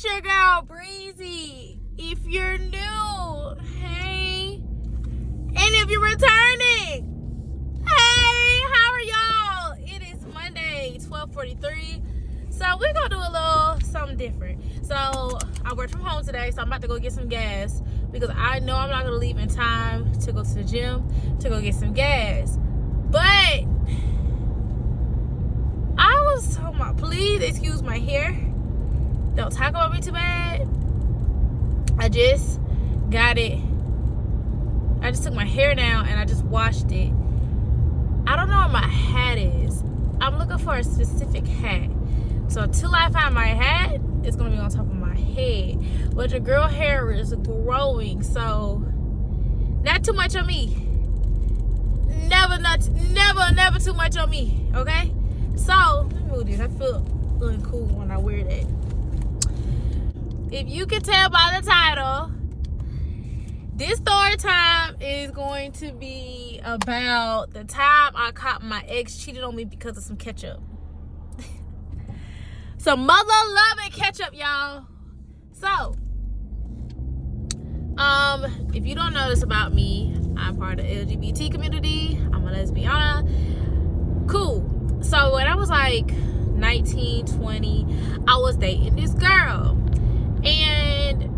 It's your girl Breezy. If you're new, hey. And if you're returning, hey, how are y'all? It is Monday, 12:43. So we're gonna do a little something different. So I worked from home today, so I'm about to go get some gas because I know I'm not gonna leave in time to go to the gym to go get some gas. But I was talking about, please excuse my hair. Don't talk about me too bad. I just got it. I just took my hair down and I just washed it. I don't know where my hat is. I'm looking for a specific hat. So until I find my hat, it's gonna be on top of my head. But your girl hair is growing, so not too much on me. Never too much on me. Okay? So let me move this. I feel feeling cool when I wear that. If you can tell by the title, this story time is going to be about the time I caught my ex cheated on me because of some ketchup. Some mother-loving ketchup, y'all. So, if you don't know this about me, I'm part of the LGBT community. I'm a lesbian. Cool. So, when I was like 19, 20, I was dating this girl. And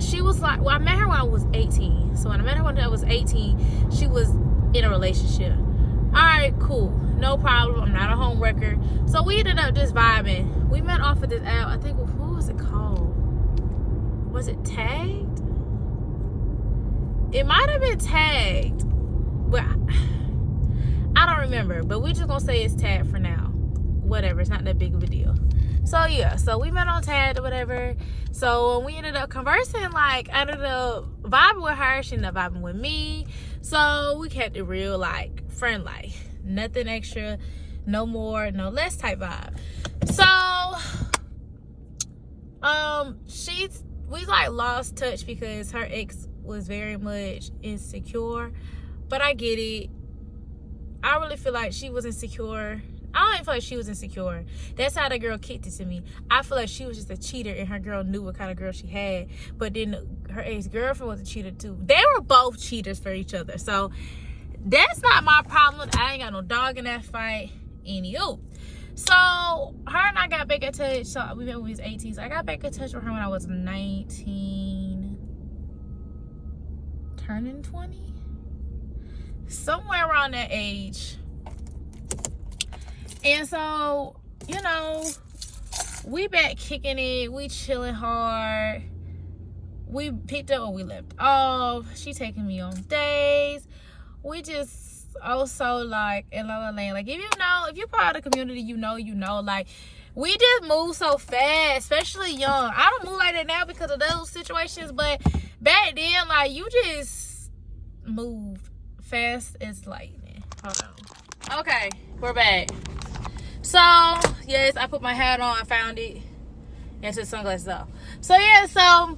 she was like, well, I met her when I was 18. So when I met her when I was 18, she was in a relationship. All right, cool. No problem. I'm not a home wrecker. So we ended up just vibing. We met off of this app. I think, what was it called? Was it Tagged? It might have been Tagged. But I don't remember. But we're just going to say it's Tagged for now. Whatever. It's not that big of a deal. So yeah, so we met on Tagged or whatever. So when we ended up conversing, like I ended up vibing with her, she ended up vibing with me. So we kept it real, like friend like. Nothing extra, no more, no less type vibe. So we like lost touch because her ex was very much insecure. But I get it. I really feel like she was insecure. I don't even feel like she was insecure. That's how the girl kicked it to me. I feel like she was just a cheater and her girl knew what kind of girl she had. But then her ex-girlfriend was a cheater too. They were both cheaters for each other. So that's not my problem. I ain't got no dog in that fight. Anywho. So her and I got back in touch. So we met when we was 18. So I got back in touch with her when I was 19. Turning 20? Somewhere around that age. And so, you know, we back kicking it. We chilling hard. We picked up where we left off. She taking me on dates. We just also like in La La Land. Like, if you're part of the community, you know. Like, we just move so fast, especially young. I don't move like that now because of those situations. But back then, like, you just move fast as lightning. Hold on. Okay, we're back. So, yes, I put my hat on. I found it. And took sunglasses off. So, yeah, so.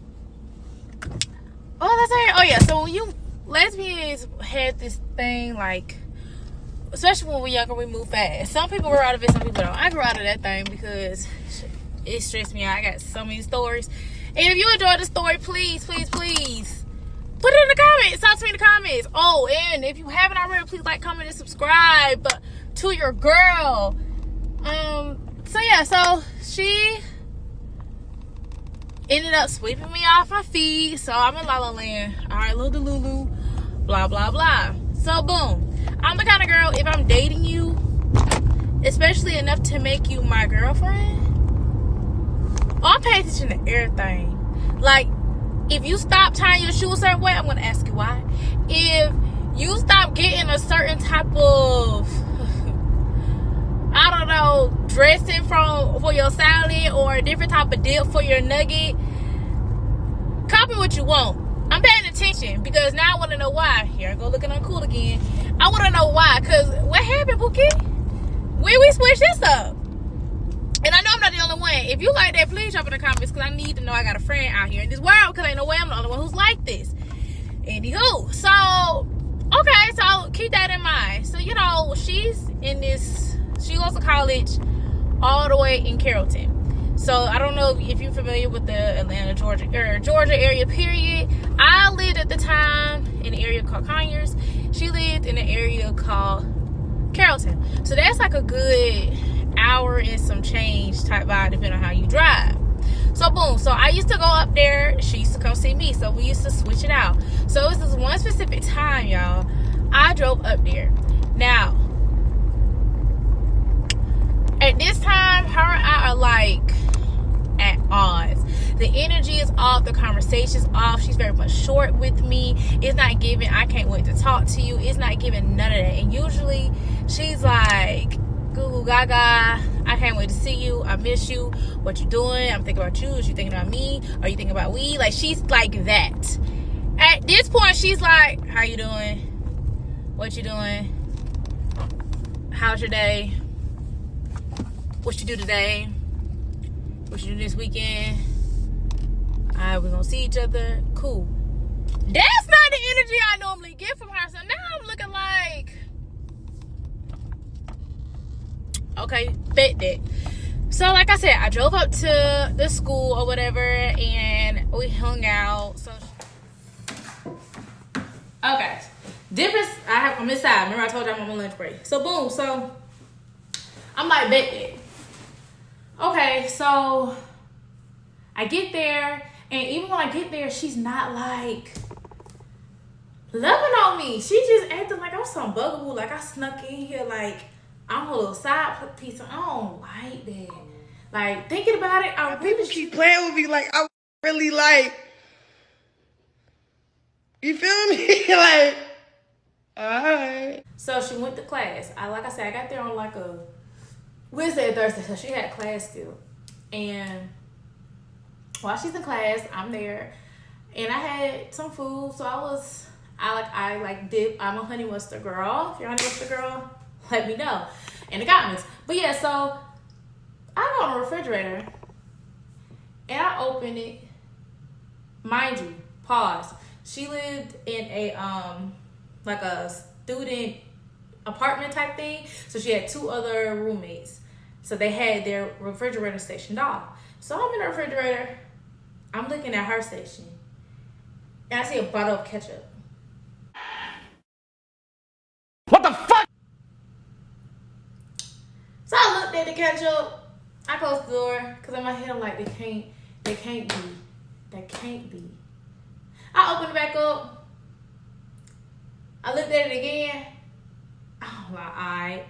So when you lesbians had this thing, like, especially when we're younger, we move fast. Some people grew out of it, some people don't. I grew out of that thing because it stressed me out. I got so many stories. And if you enjoyed the story, please put it in the comments. Talk to me in the comments. Oh, and if you haven't already, please like, comment, and subscribe to your girl. So yeah, so she ended up sweeping me off my feet. So I'm in La La Land. All right, little Delulu, blah, blah, blah. So boom. I'm the kind of girl, if I'm dating you, especially enough to make you my girlfriend, I'm paying attention to everything. Like, if you stop tying your shoe a certain way, I'm going to ask you why. If you stop getting a certain type of, I don't know, dressing for your salad or a different type of dip for your nugget, copy what you want. I'm paying attention because now I want to know why. Here I go looking uncool again. I want to know why. Because what happened, Bookie? When we switch this up? And I know I'm not the only one. If you like that, please drop in the comments because I need to know I got a friend out here in this world because ain't no way I'm the only one who's like this. Anywho, so, okay, so keep that in mind. So, you know, she's in this, she goes to college all the way in Carrollton. So I don't know if you're familiar with the Atlanta, Georgia area, period. I lived at the time in an area called Conyers. She lived in an area called Carrollton. So that's like a good hour and some change type vibe, depending on how you drive. So boom. So I used to go up there. She used to come see me. So we used to switch it out. So it was this one specific time, y'all, I drove up there. Now, at this time, her and I are like at odds. The energy is off, the conversation's off. She's very much short with me. It's not giving, I can't wait to talk to you. It's not giving none of that. And usually she's like, goo goo gaga, I can't wait to see you, I miss you, what you doing, I'm thinking about you, is you thinking about me, are you thinking about we? Like, she's like that. At this point, she's like, how you doing, what you doing, how's your day, what you do today, what you do this weekend, alright, we're gonna see each other, cool. That's not the energy I normally get from her. So now I'm looking like, okay, bet that. So like I said, I drove up to the school or whatever and we hung out. So okay, difference, I'm inside. Remember I told you I'm on my lunch break. So boom, so I'm like, bet that. Okay, so I get there, and even when I get there, she's not like loving on me. She just acting like I'm some bugaboo, like I snuck in here, like I'm a little side piece. I don't like that. Like, thinking about it, people keep playing with me like I really like, you feel me? Like, alright. So she went to class. Like I said, I got there on like a Wednesday or Thursday, so she had class still. And while she's in class, I'm there, and I had some food. So I like dip. I'm a honey mustard girl. If you're a honey mustard girl, let me know in the comments. But yeah, so I go on the refrigerator and I open it. Mind you, pause. She lived in a like a student apartment type thing. So she had 2 other roommates. So they had their refrigerator stationed off. So I'm in the refrigerator. I'm looking at her station. And I see a bottle of ketchup. What the fuck? So I looked at the ketchup. I closed the door. Because in my head I'm like, they can't be. That can't be. I opened it back up. I looked at it again. I'm like, alright.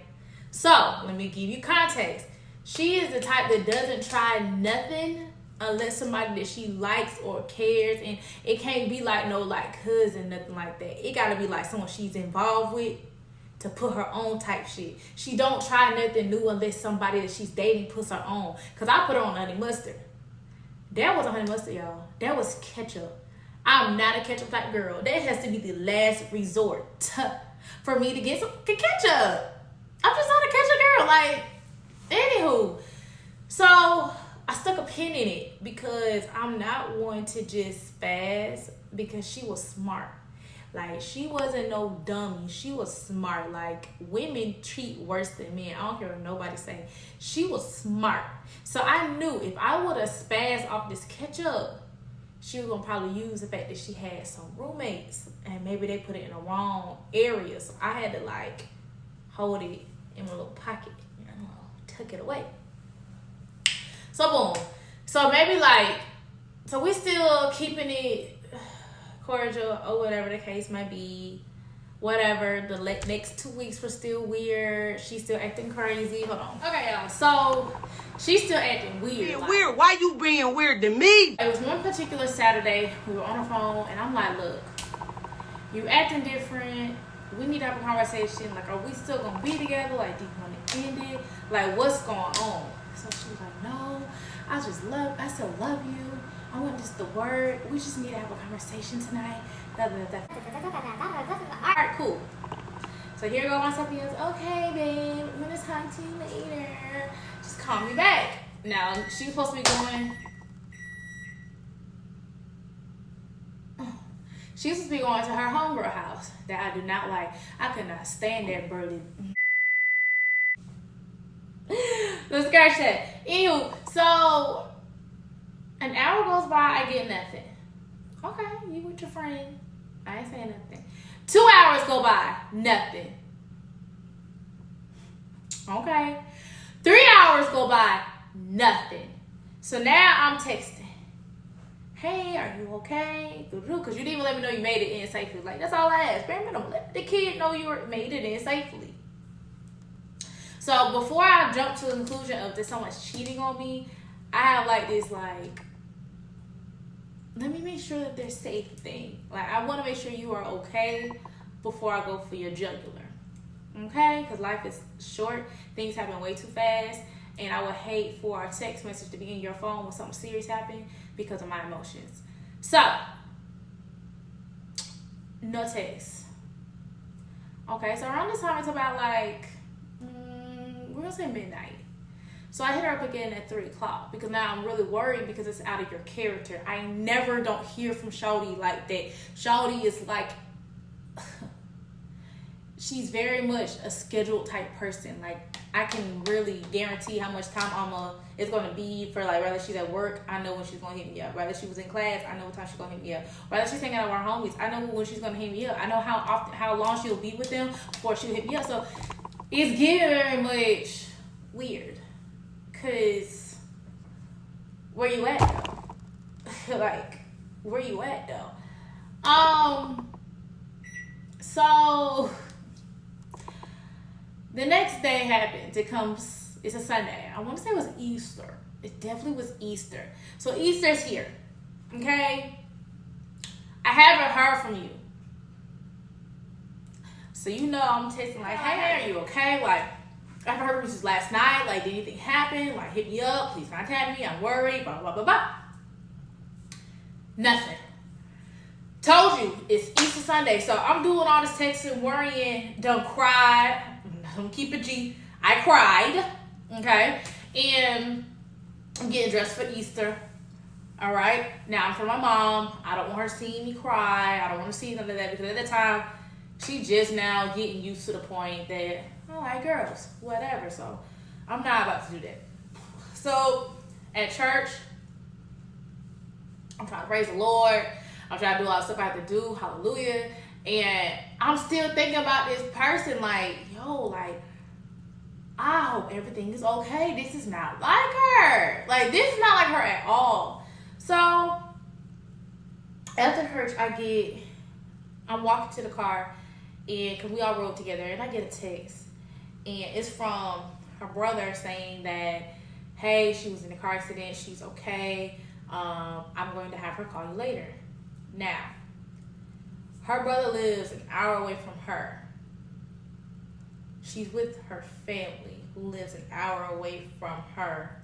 So, let me give you context. She is the type that doesn't try nothing unless somebody that she likes or cares. And it can't be like no like cousin, nothing like that. It gotta be like someone she's involved with to put her own type shit. She don't try nothing new unless somebody that she's dating puts her on. Cause I put her on honey mustard. That wasn't honey mustard, y'all. That was ketchup. I'm not a ketchup type girl. That has to be the last resort for me to get some ketchup. I'm just not a ketchup girl. Like, anywho. So I stuck a pin in it because I'm not one to just spaz, because she was smart. Like, she wasn't no dummy. She was smart. Like, women treat worse than men. I don't care what nobody say. She was smart. So I knew if I would have spazzed off this ketchup, she was gonna probably use the fact that she had some roommates and maybe they put it in the wrong area. So I had to like hold it in my little pocket, you know, tuck it away. So boom. So maybe like, so we still keeping it cordial or whatever the case might be. Whatever. The next 2 weeks were still weird. She's still acting crazy. Hold on. Okay, y'all. So she's still acting weird. Being weird? Why you being weird to me? It was one particular Saturday. We were on the phone, and I'm like, look, you acting different. We need to have a conversation. Like, are we still gonna be together? Like, do you want to end it? Like, what's going on? So she was like, no, I still love you. I want just the word. We just need to have a conversation tonight. Alright, cool. So here go my Sophia's, okay, babe, I'm gonna talk to you later. Just call me back. Now, she's supposed to be going. She's supposed to be going to her homegirl house that I do not like. I could not stand that burly. Let's scratch that. Ew. So an hour goes by, I get nothing. Okay, you with your friend. I ain't saying nothing. 2 hours go by, nothing. Okay. 3 hours go by, nothing. So now I'm texting. Hey, are you okay? Because you didn't even let me know you made it in safely. Like, that's all I asked. Bare minimum, let the kid know you made it in safely. So before I jump to the conclusion of that someone's cheating on me, I have like this, like, let me make sure that they're safe thing. Like, I want to make sure you are okay before I go for your jugular. Okay? Because life is short. Things happen way too fast. And I would hate for a text message to be in your phone when something serious happened because of my emotions. So, no text. Okay, so around this time, it's about like, we're going to say midnight. So I hit her up again at 3 o'clock because now I'm really worried because it's out of your character. I never don't hear from Shawty like that. Shawty is like, she's very much a scheduled type person. Like, I can really guarantee how much time it's gonna be for, like, whether she's at work, I know when she's gonna hit me up. Whether she was in class, I know what time she's gonna hit me up. Whether she's hanging out with her homies, I know when she's gonna hit me up. I know how long she'll be with them before she'll hit me up. So it's getting very much weird. Cause where you at though? Like, where you at though? So the next day happens. It's a Sunday. I want to say it was Easter. It definitely was Easter. So Easter's here. Okay? I haven't heard from you. So you know I'm texting like, hey, are you okay? Like, I haven't heard from you since last night. Like, did anything happen? Like, hit me up. Please contact me. I'm worried. Blah, blah, blah, blah. Nothing. Told you, it's Easter Sunday. So I'm doing all this texting, worrying. Don't cry. Don't keep it G. I cried. Okay? And I'm getting dressed for Easter. All right? Now I'm for my mom. I don't want her seeing me cry. I don't want to see none of that because at the time, she just now getting used to the point that, I like girls, whatever. So I'm not about to do that. So at church, I'm trying to praise the Lord. I'm trying to do all the stuff I have to do. Hallelujah. And I'm still thinking about this person like, yo, like, I hope everything is okay. This is not like her. Like, this is not like her at all. So after church, I'm walking to the car, and because we all rode together, and I get a text. And it's from her brother saying that, hey, she was in a car accident. She's okay. I'm going to have her call you later. Now, her brother lives an hour away from her. She's with her family who lives an hour away from her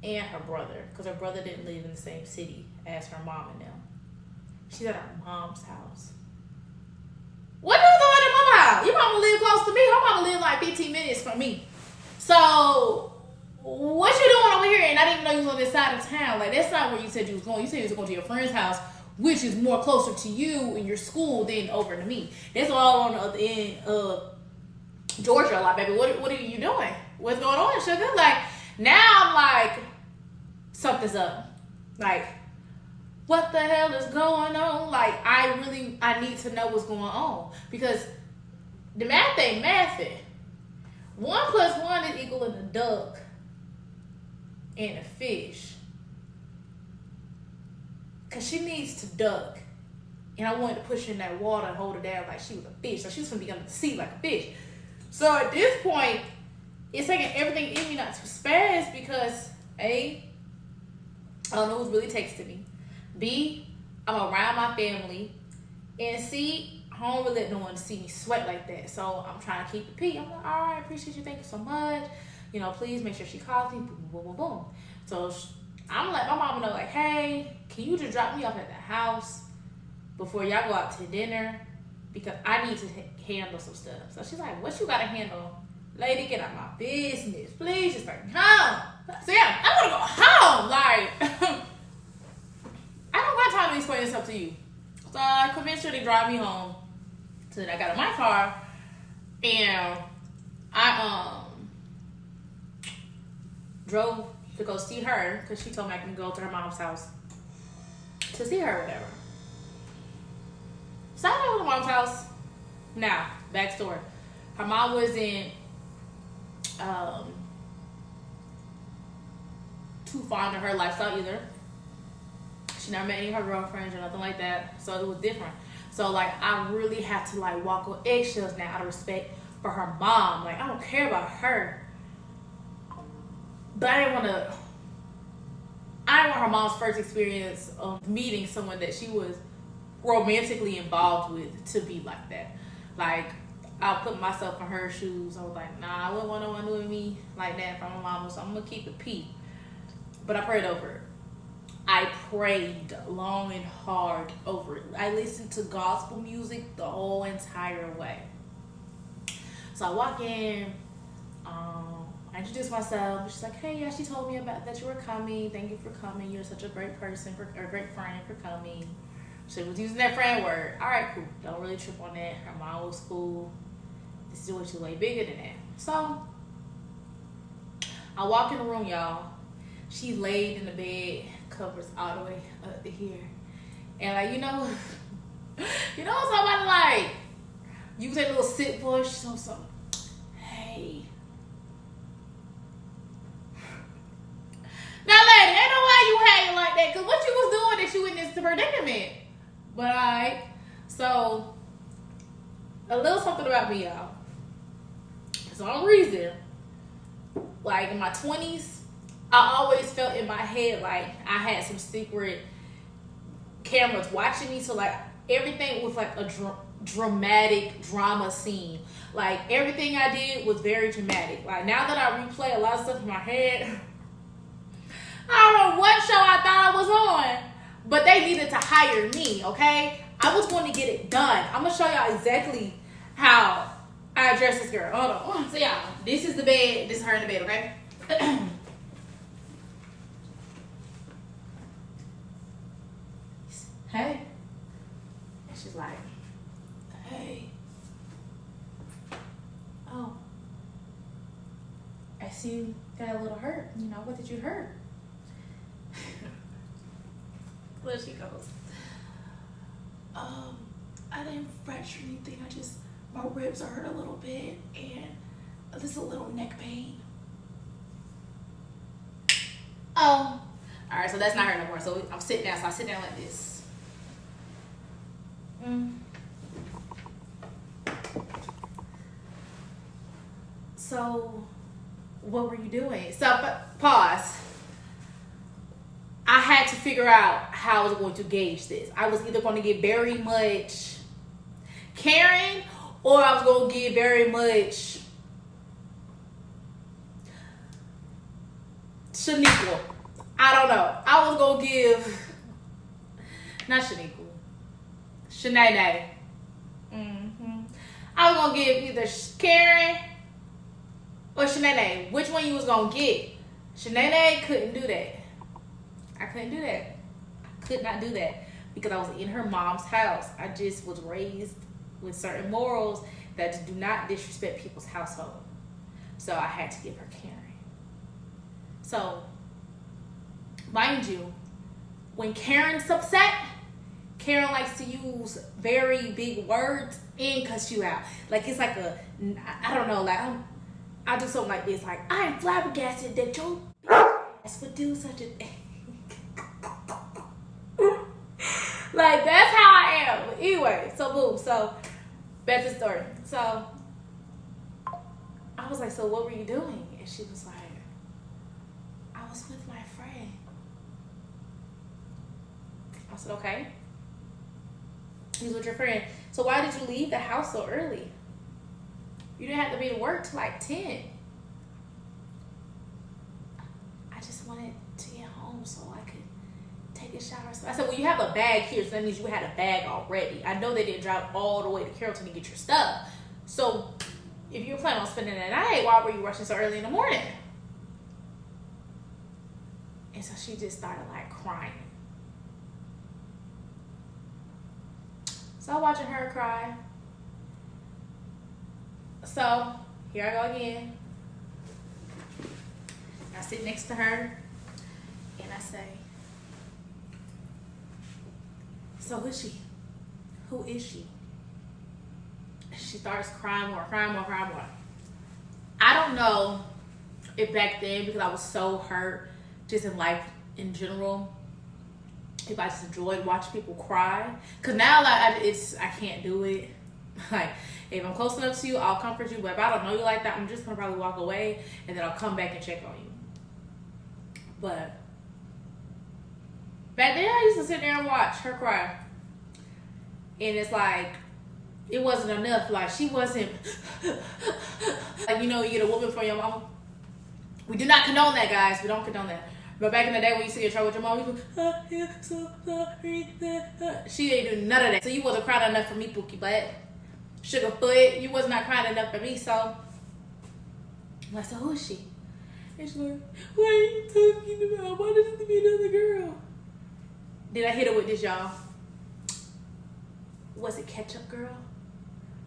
and her brother because her brother didn't live in the same city as her mom and them. She's at her mom's house. What are you doing at my house? Your mama live close to me. Her mama live like 15 minutes from me. So, what you doing over here? And I didn't even know you was on this side of town. Like, that's not where you said you was going. You said you was going to your friend's house, which is more closer to you and your school than over to me. That's all on the other end of Georgia. Like, baby, what are you doing? What's going on, sugar? Like, now I'm like, something's up. Like, what the hell is going on? Like, I need to know what's going on. Because the math ain't mathing. 1 + 1 is equal to a duck and a fish. Because she needs to duck. And I wanted to push her in that water and hold her down like she was a fish. So she was going to be under the sea like a fish. So at this point, it's taking everything in me not to spaz because A, I don't know who's really texting me. B, I'm around my family. And C, I don't really let no one see me sweat like that. So I'm trying to keep it P. I'm like, all right, appreciate you. Thank you so much. You know, please make sure she calls me. Boom, boom, boom, boom. So I'm like, my mama know, like, hey, can you just drop me off at the house before y'all go out to dinner? Because I need to handle some stuff. So she's like, what you got to handle? Lady, get out my business. Please just bring me home. So yeah, I want to go home. Like, I don't got time to explain this up to you. So I convinced her to drive me home. So then I got in my car and I drove to go see her because she told me I can go to her mom's house to see her or whatever. So I go to her mom's house. Now, backstory. Her mom wasn't too fond of her lifestyle either. She never met any of her girlfriends or nothing like that. So it was different. So like I really had to like walk on eggshells now out of respect for her mom. Like I don't care about her. But I didn't want her mom's first experience of meeting someone that she was romantically involved with to be like that. Like I put myself in her shoes. I was like, nah, I wouldn't want no one doing me like that from my mama, so I'm gonna keep it P. But I prayed over it. I prayed long and hard over it. I listened to gospel music the whole entire way. So I walk in, I introduce myself. She's like, hey, yeah, she told me about that you were coming. Thank you for coming. You're such a great person, or a great friend for coming. She was using that friend word. All right, cool. Don't really trip on that. Her mom was cool. This is what you way bigger than that. So I walk in the room, y'all. She laid in the bed, covers all the way up to here. And like, somebody like, you take a little sit voice, something. Hey. Now, lady, ain't no way you hanging like that, because what you was doing that you in this predicament. But alright. So, a little something about me, y'all. For some reason, like in my 20s, I always felt in my head like I had some secret cameras watching me. So like everything was like a dramatic drama scene. Like everything I did was very dramatic. Like now that I replay a lot of stuff in my head, I don't know what show I thought I was on, but they needed to hire me, okay? I was going to get it done. I'm going to show y'all exactly how I address this girl. Hold on. So y'all, this is the bed. This is her in the bed, okay? Hey. And she's like, hey. Oh. I see you got a little hurt. What did you hurt? There she goes. I didn't fracture anything. My ribs are hurt a little bit and there's a little neck pain. Oh. All right, so that's not her no more. So I'm sitting down. So I sit down like this. So, what were you doing? So, pause. I had to figure out how I was going to gauge this. I was either going to get very much Karen, or I was going to get very much Shaniqua. I don't know. I was going to give, not Shaniqua, Shanae. I was going to give either Karen or Shanae. Which one you was going to get? Shanae couldn't do that. I couldn't do that. I could not do that because I was in her mom's house. I just was raised with certain morals that do not disrespect people's household. So I had to give her Karen. So, mind you, when Karen's upset, Karen likes to use very big words and cuss you out. Like it's like I don't know, like I'll do something like this, like I am flabbergasted that your ass would do such a thing. Like that's how I am. But anyway, so boom. So back to the story. So I was like, so what were you doing? And she was like, I was with my friend. I said, okay. You was with your friend. So why did you leave the house so early? You didn't have to be to work till like 10. I just wanted to get home so I could take a shower. So I said, well, you have a bag here, so that means you had a bag already. I know they didn't drive all the way to Carrollton to get your stuff. So if you were planning on spending the night, why were you rushing so early in the morning? And so she just started like crying. So I'm watching her cry. So here I go again. I sit next to her and I say, so who is she? Who is she? She starts crying more. I don't know if back then, because I was so hurt just in life in general, if I just enjoyed watching people cry. Because now, like, I can't do it. Like, if I'm close enough to you, I'll comfort you. But if I don't know you like that, I'm just going to probably walk away. And then I'll come back and check on you. But back then, I used to sit there and watch her cry. And it's like, it wasn't enough. Like, she wasn't, like, you know, you get a whooping from your mama. We do not condone that, guys. We don't condone that. But back in the day when you used to get in trouble with your mom, you go, yeah, so sorry. She ain't do none of that. So you wasn't crying enough for me, Pookie Butt. Sugarfoot, you was not crying enough for me, so. I'm like, so who is she? And she's like, what are you talking about? Why does it have to be another girl? Then I hit her with this, y'all. Was it Ketchup Girl?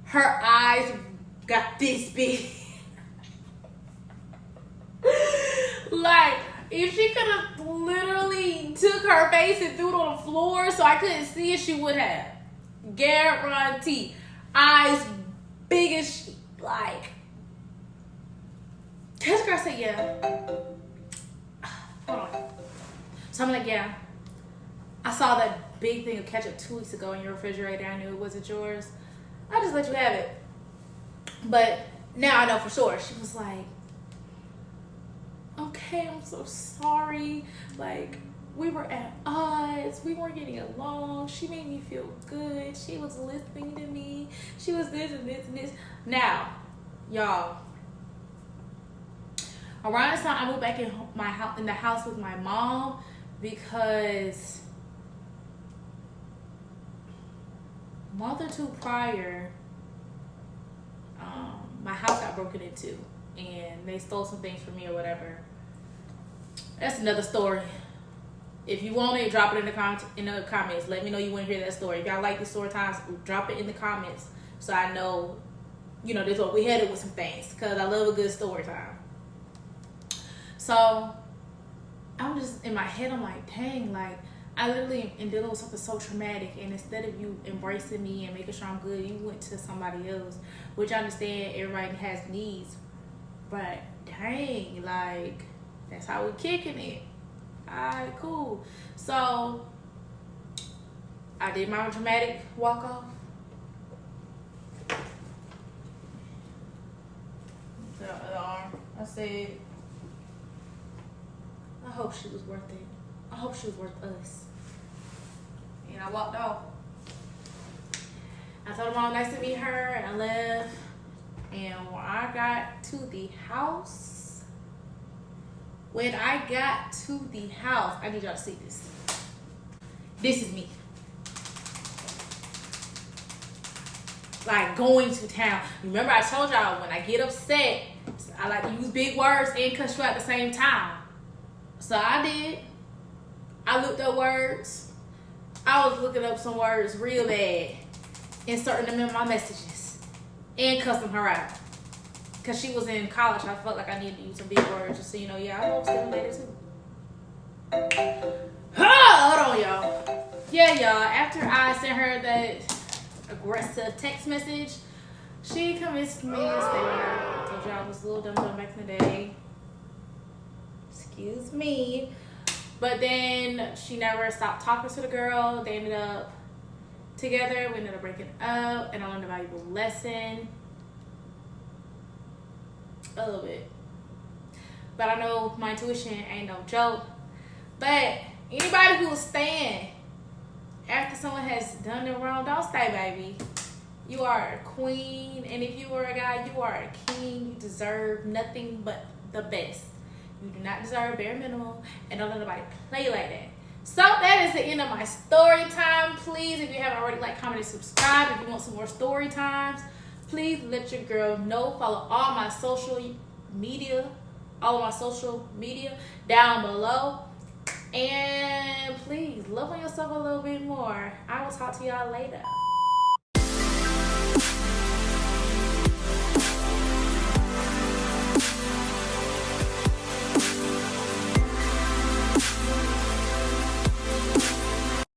Her eyes got this big. Like, if she could have literally took her face and threw it on the floor so I couldn't see it, she would have. Guarantee. Eyes big as she, like. This girl said, yeah. Hold on. So I'm like, yeah. I saw that big thing of ketchup 2 weeks ago in your refrigerator. I knew it wasn't yours. I just let you have it. But now I know for sure. She was like, okay, I'm so sorry. Like, we were at odds. We weren't getting along. She made me feel good. She was listening to me. She was this and this and this. Now, y'all, around this time, I moved back in my house, in the house with my mom, because month or two prior, my house got broken into and they stole some things from me or whatever. That's another story. If you want it, drop it in the comments. Let me know you want to hear that story. If y'all like these story times, drop it in the comments so I know, you know, this is what we headed with some things, because I love a good story time. So I'm just in my head, I'm like, dang, like, I literally am dealing with something so traumatic, and instead of you embracing me and making sure I'm good, you went to somebody else, which I understand everybody has needs, but dang, like, that's how we're kicking it. Alright, cool. So I did my dramatic walk off. The arm. I said, I hope she was worth it. I hope she was worth us. And I walked off. I told her mom nice to meet her, and I left. And when I got to the house, I need y'all to see this. This is me. Like, going to town. Remember I told y'all, when I get upset, I like to use big words and cuss you at the same time. So I did. I looked up words. I was looking up some words real bad, inserting them in my messages, and cussing her out. Because she was in college, I felt like I needed to use some big words just so you know, yeah, I know I'm still later too. Hold on, y'all. Yeah, y'all, after I sent her that aggressive text message, she convinced me to stay with her. I told y'all I was a little dumb back in the day. Excuse me. But then she never stopped talking to the girl. They ended up together. We ended up breaking up, and I learned a valuable lesson. A little bit. But I know my intuition ain't no joke. But anybody who will stand after someone has done them wrong, don't stay, baby. You are a queen, and if you are a guy, you are a king. You deserve nothing but the best. You do not deserve bare minimum, and don't let nobody play like that. So that is the end of my story time. Please, if you haven't already, like, comment, and subscribe. If you want some more story times, please let your girl know. Follow all my social media down below. And please love on yourself a little bit more. I will talk to y'all later.